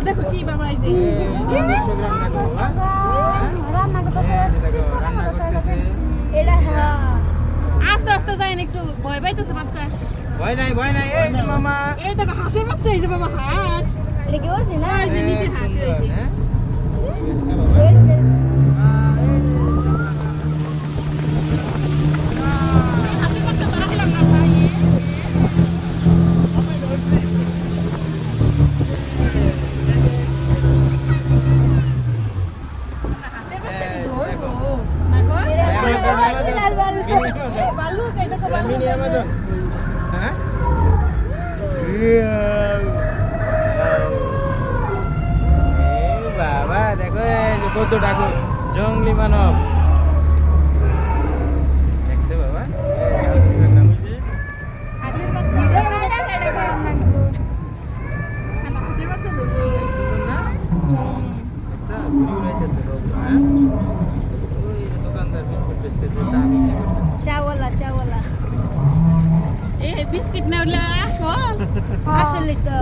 দেখো কি বাবা এই যে রান্না করো রান্না করতেছে রান্না করতেছে এটা হ্যাঁ আস্তে আস্তে যাই একটু ভয় পাইতেছে বাচ্চা ভয় নাই এই যে মামা এই দেখো হাঁসের বাচ্চা এই যে বাবা হাঁস এটা কি করছি না এই যে নিচে হাঁস এই যে হ্যাঁ এই হাঁসের বাচ্চা ধরা দিলাম না ভাই হাঁসের বাচ্চা কি ধরবো না গো ভালো এই দেখো ভালো মিনি আমাজন হ্যাঁ বাবা দেখো এই যে কত ঠাকুর জঙ্গলি মানব দেখছে বাবা হাঁসের বাচ্চা হাঁসের বাচ্চা ধরবো সুন্দর না আচ্ছা ঘুরে উড়াইতেছে বাবু হ্যাঁ ওই যে দোকানদার বিস্কুট বেচতেছে চা বিক্রি করতেছে চাওয়ালা এই বিস্কিট না উঠলে আসো আসলে তো